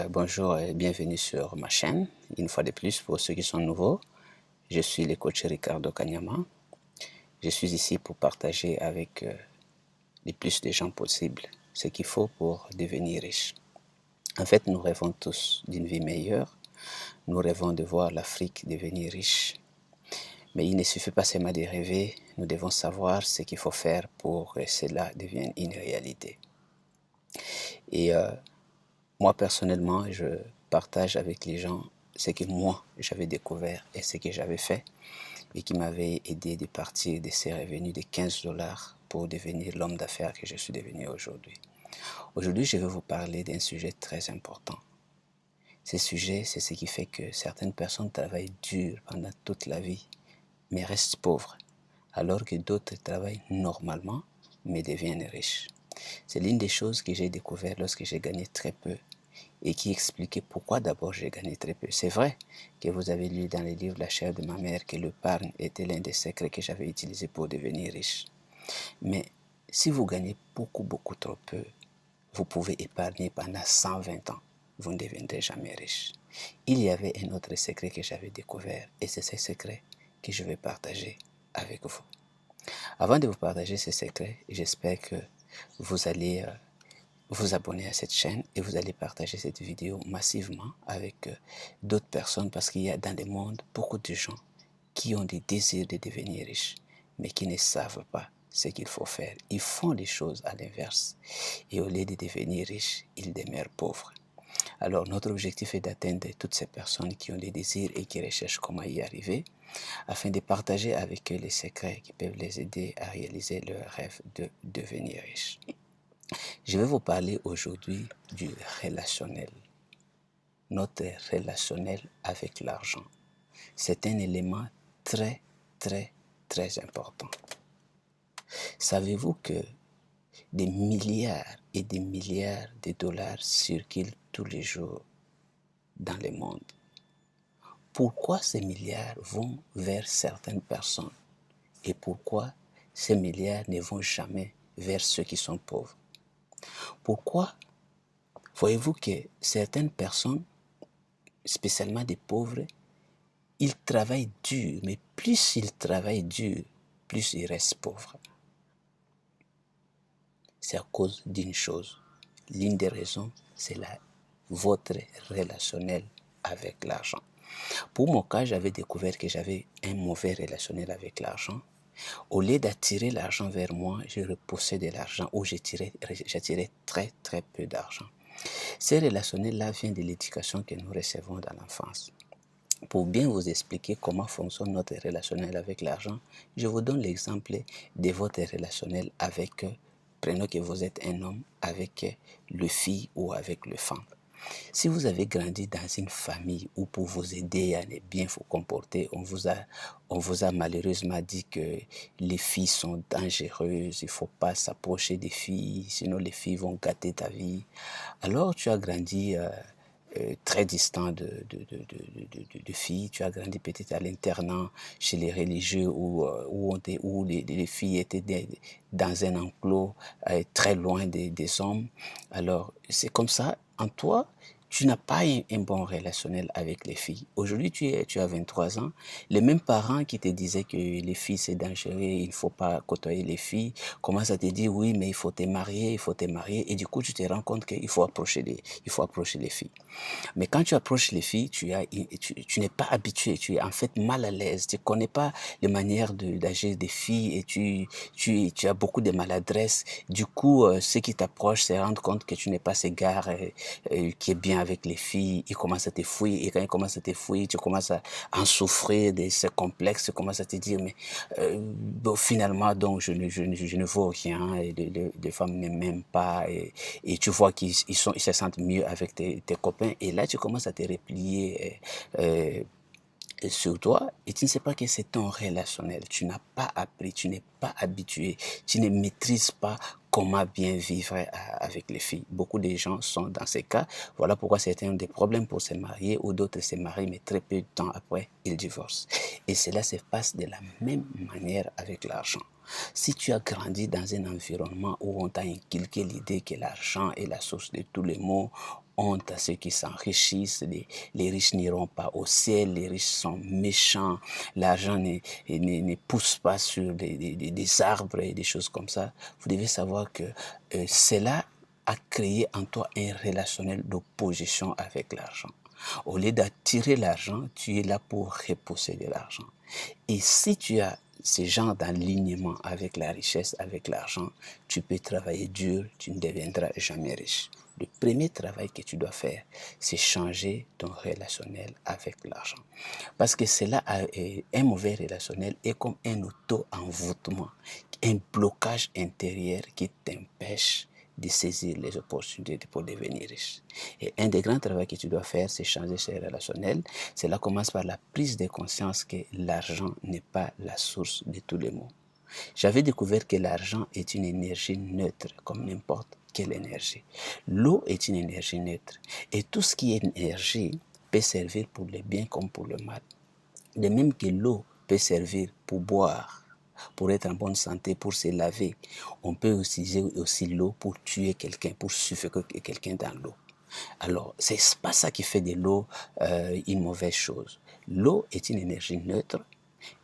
Bonjour et bienvenue sur ma chaîne. Une fois de plus, pour ceux qui sont nouveaux, je suis le coach Ricardo Kanyama. Je suis ici pour partager avec le plus de gens possible ce qu'il faut pour devenir riche. En fait, nous rêvons tous d'une vie meilleure. Nous rêvons de voir l'Afrique devenir riche. Mais il ne suffit pas seulement de rêver, nous devons savoir ce qu'il faut faire pour que cela devienne une réalité. Et moi, personnellement, je partage avec les gens ce que moi, j'avais découvert et ce que j'avais fait et qui m'avait aidé de partir de ces revenus de 15 dollars pour devenir l'homme d'affaires que je suis devenu aujourd'hui. Aujourd'hui, je vais vous parler d'un sujet très important. Ce sujet, c'est ce qui fait que certaines personnes travaillent dur pendant toute la vie, mais restent pauvres, alors que d'autres travaillent normalement, mais deviennent riches. C'est l'une des choses que j'ai découvert lorsque j'ai gagné très peu et qui expliquait pourquoi d'abord j'ai gagné très peu. C'est vrai que vous avez lu dans les livres La chair de ma mère que l'épargne était l'un des secrets que j'avais utilisé pour devenir riche. Mais si vous gagnez beaucoup trop peu, vous pouvez épargner pendant 120 ans. Vous ne deviendrez jamais riche. Il y avait un autre secret que j'avais découvert et c'est ce secret que je vais partager avec vous. Avant de vous partager ce secret, j'espère que vous allez vous abonner à cette chaîne et vous allez partager cette vidéo massivement avec d'autres personnes parce qu'il y a dans le monde beaucoup de gens qui ont des désirs de devenir riches mais qui ne savent pas ce qu'il faut faire. Ils font les choses à l'inverse et au lieu de devenir riches, ils demeurent pauvres. Alors notre objectif est d'atteindre toutes ces personnes qui ont des désirs et qui recherchent comment y arriver afin de partager avec eux les secrets qui peuvent les aider à réaliser leur rêve de devenir riches. Je vais vous parler aujourd'hui du relationnel, notre relationnel avec l'argent. C'est un élément très important. Savez-vous que des milliards et des milliards de dollars circulent tous les jours dans le monde? Pourquoi ces milliards vont vers certaines personnes et pourquoi ces milliards ne vont jamais vers ceux qui sont pauvres? Pourquoi voyez-vous que certaines personnes, spécialement des pauvres, ils travaillent dur, mais plus ils travaillent dur, plus ils restent pauvres? C'est à cause d'une chose. L'une des raisons, c'est votre relationnel avec l'argent. Pour mon cas, j'avais découvert que j'avais un mauvais relationnel avec l'argent. Au lieu d'attirer l'argent vers moi, je repoussais de l'argent ou j'attirais très peu d'argent. Ces relationnels-là viennent de l'éducation que nous recevons dans l'enfance. Pour bien vous expliquer comment fonctionne notre relationnel avec l'argent, je vous donne l'exemple de votre relationnel avec, prenons que vous êtes un homme, avec le fille ou avec le femme. Si vous avez grandi dans une famille où pour vous aider à bien vous comporter, on vous a malheureusement dit que les filles sont dangereuses, il ne faut pas s'approcher des filles, sinon les filles vont gâter ta vie. Alors tu as grandi très distant de filles, tu as grandi peut-être à l'internat chez les religieux où les filles étaient dans un enclos très loin des hommes. Alors c'est comme ça, en toi, tu n'as pas un bon relationnel avec les filles. Aujourd'hui, tu as 23 ans. Les mêmes parents qui te disaient que les filles, c'est dangereux, il ne faut pas côtoyer les filles, commencent à te dire, oui, mais il faut te marier, il faut te marier. Et du coup, tu te rends compte qu'il faut approcher les filles. Mais quand tu approches les filles, tu n'es pas habitué, tu es en fait mal à l'aise, tu ne connais pas les manières d'agir des filles et tu as beaucoup de maladresse. Du coup, ceux qui t'approchent se rendent compte que tu n'es pas ce gars qui est bien avec les filles. Ils commencent à te fouiller et quand ils commencent à te fouiller, tu commences à en souffrir de ce complexe, tu commences à te dire, mais bon, finalement, donc, je ne vaux rien et les femmes ne m'aiment pas et tu vois qu'ils se sentent mieux avec tes copains et là tu commences à te replier sur toi et tu ne sais pas que c'est ton relationnel. Tu n'as pas appris, tu n'es pas habitué, tu ne maîtrises pas comment bien vivre avec les filles. Beaucoup de gens sont dans ces cas. Voilà pourquoi certains ont des problèmes pour se marier ou d'autres se marient, mais très peu de temps après, ils divorcent. Et cela se passe de la même manière avec l'argent. Si tu as grandi dans un environnement où on t'a inculqué l'idée que l'argent est la source de tous les maux, honte à ceux qui s'enrichissent. Les riches n'iront pas au ciel, les riches sont méchants, l'argent ne pousse pas sur des arbres et des choses comme ça. Vous devez savoir que cela a créé en toi un relationnel d'opposition avec l'argent. Au lieu d'attirer l'argent, tu es là pour repousser de l'argent. Et si tu as ce genre d'alignement avec la richesse, avec l'argent, tu peux travailler dur, tu ne deviendras jamais riche. Le premier travail que tu dois faire, c'est changer ton relationnel avec l'argent. Parce que cela, un mauvais relationnel est comme un auto-envoûtement, un blocage intérieur qui t'empêche de saisir les opportunités pour devenir riche. Et un des grands travaux que tu dois faire, c'est changer ce relationnel. Cela commence par la prise de conscience que l'argent n'est pas la source de tous les maux. J'avais découvert que l'argent est une énergie neutre, comme n'importe quelle énergie. L'eau est une énergie neutre. Et tout ce qui est énergie peut servir pour le bien comme pour le mal. De même que l'eau peut servir pour boire, pour être en bonne santé, pour se laver. On peut utiliser aussi l'eau pour tuer quelqu'un, pour suffoquer quelqu'un dans l'eau. Alors, c'est pas ça qui fait de l'eau une mauvaise chose. L'eau est une énergie neutre.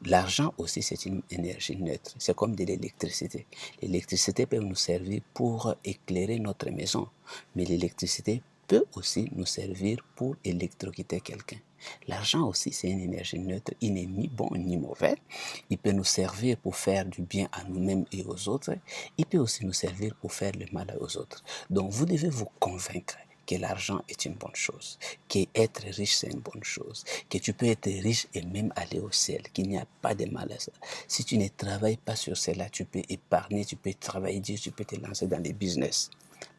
L'argent aussi, c'est une énergie neutre. C'est comme de l'électricité. L'électricité peut nous servir pour éclairer notre maison, mais l'électricité peut aussi nous servir pour électrocuter quelqu'un. L'argent aussi, c'est une énergie neutre. Il n'est ni bon ni mauvais. Il peut nous servir pour faire du bien à nous-mêmes et aux autres. Il peut aussi nous servir pour faire le mal aux autres. Donc, vous devez vous convaincre que l'argent est une bonne chose, qu'être riche c'est une bonne chose, que tu peux être riche et même aller au ciel, qu'il n'y a pas de mal à ça. Si tu ne travailles pas sur cela, tu peux épargner, tu peux travailler, tu peux te lancer dans des business.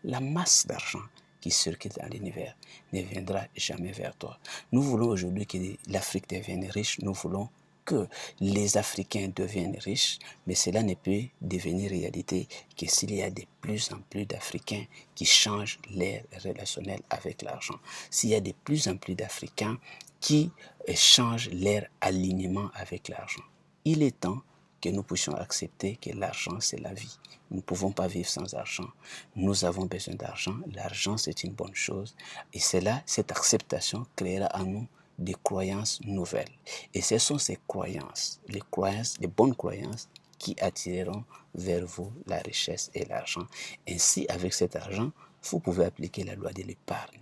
La masse d'argent qui circule dans l'univers ne viendra jamais vers toi. Nous voulons aujourd'hui que l'Afrique devienne riche, nous voulons que les Africains deviennent riches, mais cela ne peut devenir réalité que s'il y a de plus en plus d'Africains qui changent leur relationnel avec l'argent. S'il y a de plus en plus d'Africains qui changent leur alignement avec l'argent. Il est temps que nous puissions accepter que l'argent, c'est la vie. Nous ne pouvons pas vivre sans argent. Nous avons besoin d'argent. L'argent, c'est une bonne chose. Et cela, cette acceptation créera en nous des croyances nouvelles. Et ce sont ces croyances, les bonnes croyances, qui attireront vers vous la richesse et l'argent. Ainsi, avec cet argent, vous pouvez appliquer la loi de l'épargne.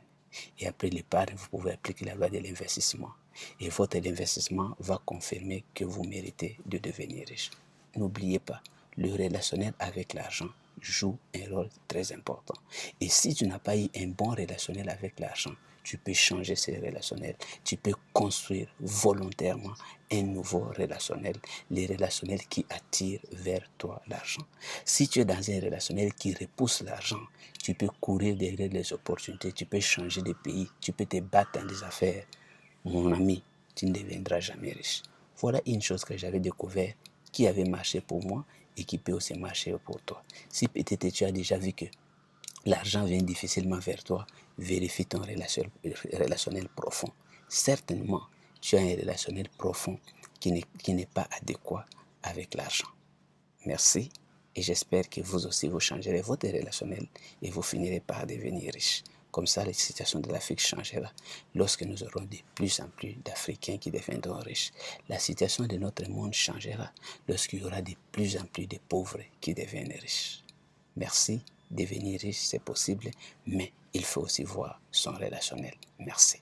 Et après l'épargne, vous pouvez appliquer la loi de l'investissement. Et votre investissement va confirmer que vous méritez de devenir riche. N'oubliez pas, le relationnel avec l'argent joue un rôle très important. Et si tu n'as pas eu un bon relationnel avec l'argent, tu peux changer ce relationnel. Tu peux construire volontairement un nouveau relationnel, les relationnels qui attirent vers toi l'argent. Si tu es dans un relationnel qui repousse l'argent, tu peux courir derrière les opportunités, tu peux changer de pays, tu peux te battre dans des affaires. Mon ami, tu ne deviendras jamais riche. Voilà une chose que j'avais découvert qui avait marché pour moi et qui peut aussi marcher pour toi. Si peut-être tu as déjà vu que l'argent vient difficilement vers toi, vérifie ton relationnel profond. Certainement, tu as un relationnel profond qui n'est pas adéquat avec l'argent. Merci et j'espère que vous aussi vous changerez votre relationnel et vous finirez par devenir riche. Comme ça, la situation de l'Afrique changera lorsque nous aurons de plus en plus d'Africains qui deviendront riches. La situation de notre monde changera lorsqu'il y aura de plus en plus de pauvres qui deviennent riches. Merci. Devenir riche, c'est possible, mais il faut aussi voir son relationnel. Merci.